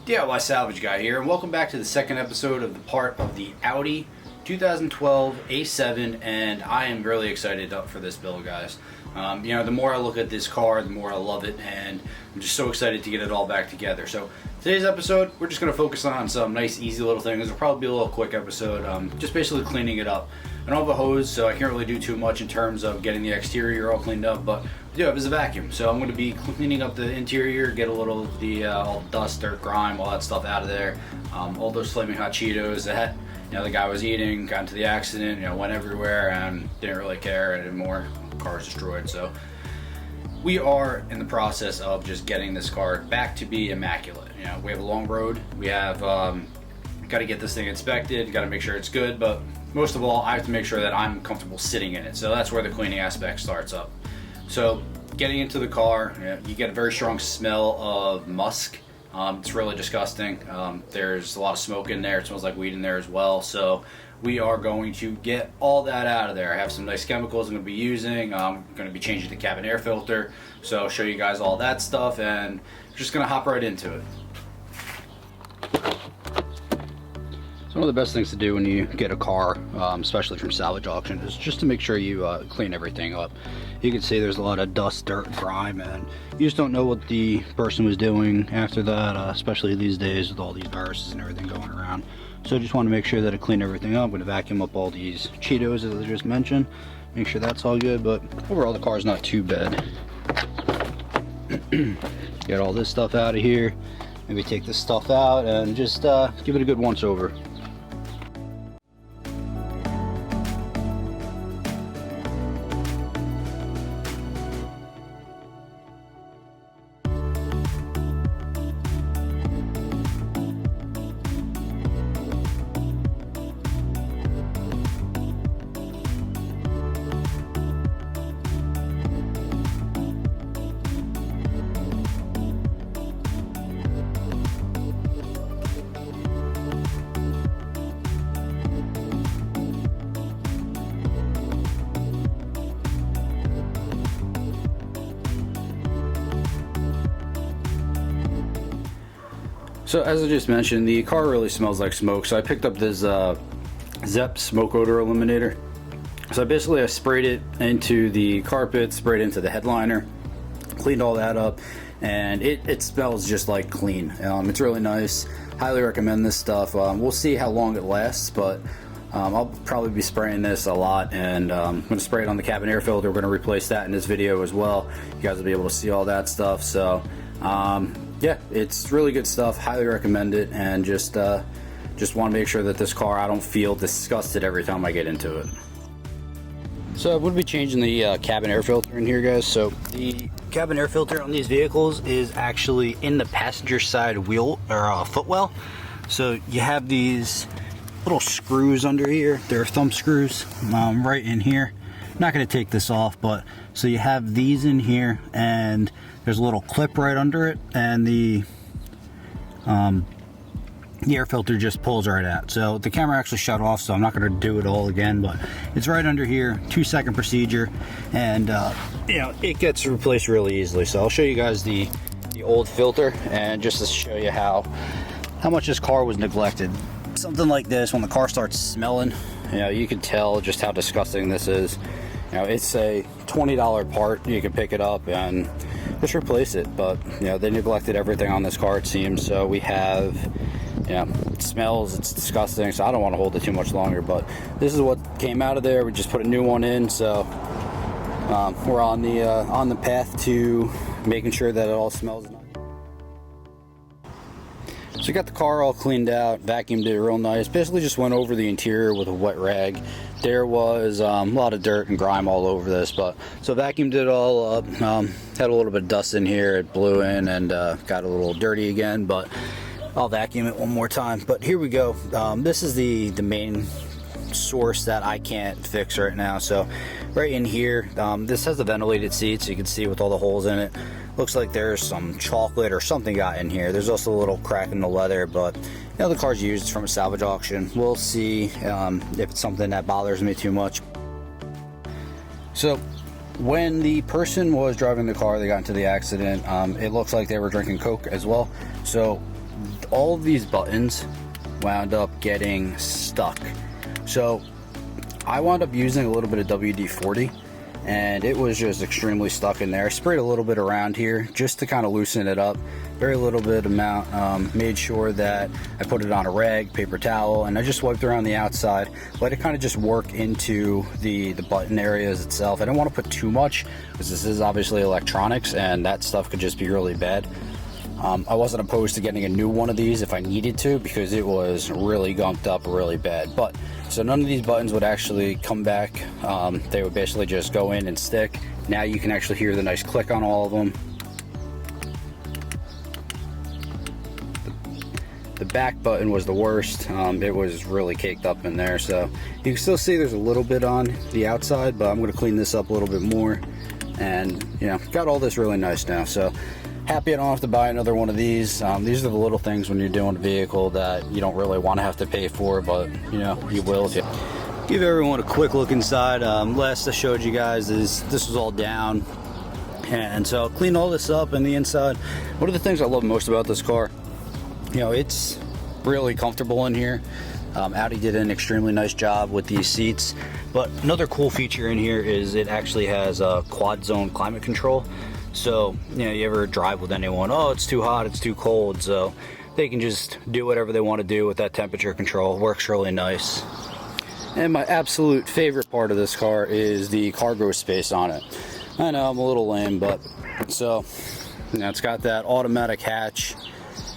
DIY Salvage Guy here, and welcome back to the second episode of the part of the Audi 2012 A7, and I am really excited for this build, guys. The more I look at this car, the more I love it, and I'm just so excited to get it all back together. So today's episode, we're just going to focus on some nice, easy little things. It'll probably be a little quick episode, just basically cleaning it up. I don't have a hose, so I can't really do too much in terms of getting the exterior all cleaned up, but what I do have is a vacuum. So I'm going to be cleaning up the interior, get a little of the all dust, dirt, grime, all that stuff out of there. All those flaming hot Cheetos that the guy was eating, got into the accident, went everywhere and didn't really care anymore. Car was destroyed. So we are in the process of just getting this car back to be immaculate. We have a long road. We have got to get this thing inspected, got to make sure it's good, but most of all, I have to make sure that I'm comfortable sitting in it. So that's where the cleaning aspect starts up. So getting into the car, you get a very strong smell of musk. It's really disgusting. There's a lot of smoke in there. It smells like weed in there as well. So we are going to get all that out of there. I have some nice chemicals I'm going to be using. I'm going to be changing the cabin air filter. So I'll show you guys all that stuff, and we're just going to hop right into it. So one of the best things to do when you get a car, especially from salvage auction, is just to make sure you clean everything up. You can see there's a lot of dust, dirt, grime, and you just don't know what the person was doing after that, especially these days with all these viruses and everything going around. So I just want to make sure that I clean everything up. I'm going to vacuum up all these Cheetos, as I just mentioned, make sure that's all good, but overall the car's not too bad. Get all this stuff out of here, maybe take this stuff out, and just give it a good once over. So as I just mentioned, the car really smells like smoke, so I picked up this Zep smoke odor eliminator. So I sprayed it into the carpet, sprayed it into the headliner, cleaned all that up, and it smells just like clean. It's really nice. Highly recommend this stuff. We'll see how long it lasts, but I'll probably be spraying this a lot, and I'm going to spray it on the cabin air filter. We're going to replace that in this video as well. You guys will be able to see all that stuff. So yeah, it's really good stuff. Highly recommend it, and just want to make sure that this car, I don't feel disgusted every time I get into it. So I would be changing the cabin air filter in here, guys. So the cabin air filter on these vehicles is actually in the passenger side wheel or footwell. So you have these little screws under here. They're thumb screws right in here. I'm not going to take this off, but so you have these in here, and there's a little clip right under it, and the air filter just pulls right out. So the camera actually shut off, so I'm not going to do it all again, but it's right under here. 2-second procedure, and it gets replaced really easily. So I'll show you guys the old filter, and just to show you how much this car was neglected. Something like this, when the car starts smelling, you can tell just how disgusting this is. It's a $20 part. You can pick it up and just replace it, but they neglected everything on this car, it seems. So we have, it smells, it's disgusting, so I don't want to hold it too much longer, but this is what came out of there. We just put a new one in, so we're on the path to making sure that it all smells nice. So we got the car all cleaned out, vacuumed it real nice. Basically just went over the interior with a wet rag. There was a lot of dirt and grime all over this, but so vacuumed it all up. Had a little bit of dust in here. It blew in and got a little dirty again, but I'll vacuum it one more time. But here we go. This is the main source that I can't fix right now. So right in here, this has the ventilated seat, so you can see with all the holes in it. Looks like there's some chocolate or something got in here. There's also a little crack in the leather, but the car's used. It's from a salvage auction. We'll see if it's something that bothers me too much. So when the person was driving the car, they got into the accident, it looks like they were drinking Coke as well. So all of these buttons wound up getting stuck. So I wound up using a little bit of WD-40 and it was just extremely stuck in there. I sprayed a little bit around here just to kind of loosen it up, very little bit amount. Made sure that I put it on a rag, paper towel, and I just wiped around the outside, let it kind of just work into the button areas itself. I don't want to put too much because this is obviously electronics and that stuff could just be really bad. I wasn't opposed to getting a new one of these if I needed to, because it was really gunked up really bad. But so none of these buttons would actually come back. They would basically just go in and stick. Now you can actually hear the nice click on all of them. The back button was the worst. It was really caked up in there, so you can still see there's a little bit on the outside, but I'm going to clean this up a little bit more. And you know, got all this really nice now, so happy I don't have to buy another one of these. These are the little things when you're doing a vehicle that you don't really want to have to pay for, but you know, you will if you give everyone a quick look inside. Last I showed you guys is this was all down, and so clean all this up in the inside. One of the things I love most about this car, you know, it's really comfortable in here. Audi did an extremely nice job with these seats, but another cool feature in here is it actually has a quad zone climate control. So, you know, you ever drive with anyone, oh, it's too hot, it's too cold, so they can just do whatever they want to do with that temperature control. It works really nice. And my absolute favorite part of this car is the cargo space on it. I know I'm a little lame, but so, you know, it's got that automatic hatch,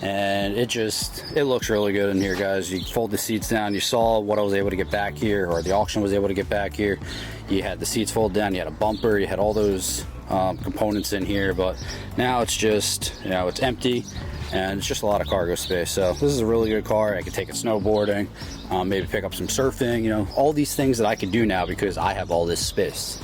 and it looks really good in here, guys. You fold the seats down. You saw what I was able to get back here, or the auction was able to get back here. You had the seats fold down, you had a bumper, you had all those components in here, but now it's just, you know, it's empty and it's just a lot of cargo space. So this is a really good car. I could take it snowboarding, maybe pick up some surfing, you know, all these things that I can do now because I have all this space.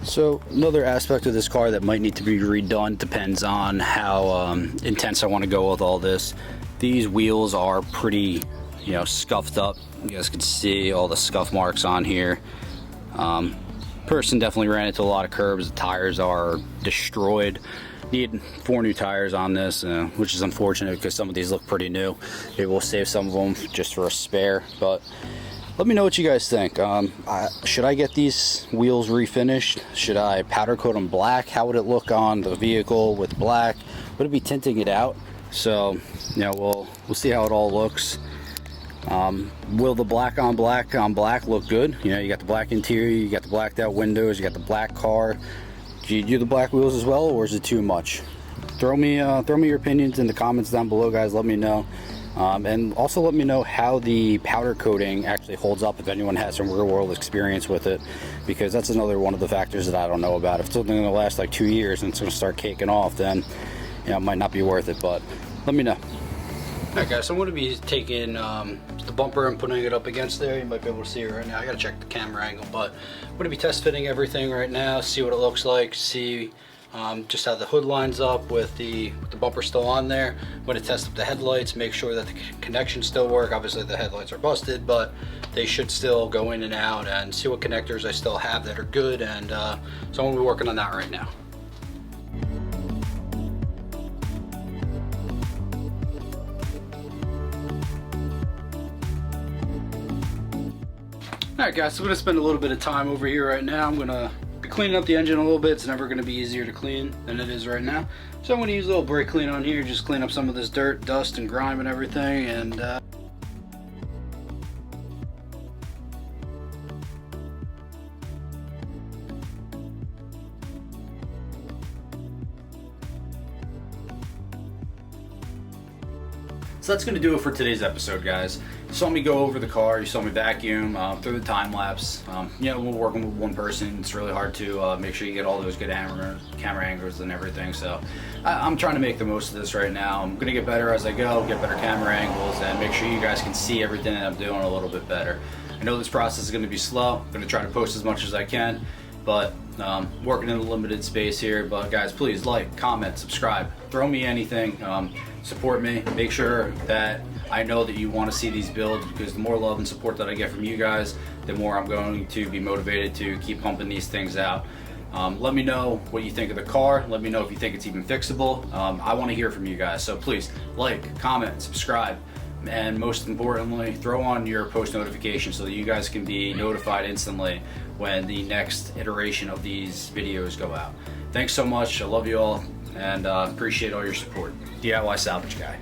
So another aspect of this car that might need to be redone, depends on how intense I want to go with all this. These wheels are pretty, you know, scuffed up. You guys can see all the scuff marks on here. Person definitely ran into a lot of curbs. The tires are destroyed. Need 4 new tires on this, which is unfortunate because some of these look pretty new. Maybe we'll save some of them just for a spare, but let me know what you guys think. Should I get these wheels refinished? Should I powder coat them black? How would it look on the vehicle with black? Would it be tinting it out? So, you know, we'll see how it all looks. Will the black on black look good? You know, you got the black interior, you got the blacked out windows, you got the black car. Do you do the black wheels as well, or is it too much? Throw me your opinions in the comments down below, guys. Let me know. And also let me know how the powder coating actually holds up, if anyone has some real world experience with it, because that's another one of the factors that I don't know about. If it's something going to last like 2 years and it's going to start caking off, then, you know, it might not be worth it, but let me know. Alright guys, so I'm going to be taking the bumper and putting it up against there. You might be able to see it right now. I got to check the camera angle, but I'm going to be test fitting everything right now, see what it looks like, see just how the hood lines up with the bumper still on there. I'm going to test up the headlights, make sure that the connections still work. Obviously the headlights are busted, but they should still go in and out, and see what connectors I still have that are good, and so I'm going to be working on that right now. Alright guys, so I'm going to spend a little bit of time over here right now. I'm going to be cleaning up the engine a little bit. It's never going to be easier to clean than it is right now. So I'm going to use a little brake clean on here, just clean up some of this dirt, dust, and grime and everything. And so that's going to do it for today's episode, guys. You saw me go over the car, you saw me vacuum through the time lapse. You know, we're working with one person. It's really hard to make sure you get all those good camera angles and everything. So I'm trying to make the most of this right now. I'm going to get better as I go, get better camera angles, and make sure you guys can see everything that I'm doing a little bit better. I know this process is going to be slow. I'm going to try to post as much as I can, but working in a limited space here. But guys, please like, comment, subscribe, throw me anything, support me. Make sure that I know that you want to see these builds, because the more love and support that I get from you guys, the more I'm going to be motivated to keep pumping these things out. Let me know what you think of the car. Let me know if you think it's even fixable. I want to hear from you guys, so please like, comment, subscribe, and most importantly, throw on your post notifications so that you guys can be notified instantly when the next iteration of these videos go out. Thanks so much. I love you all and appreciate all your support. DIY Salvage Guy.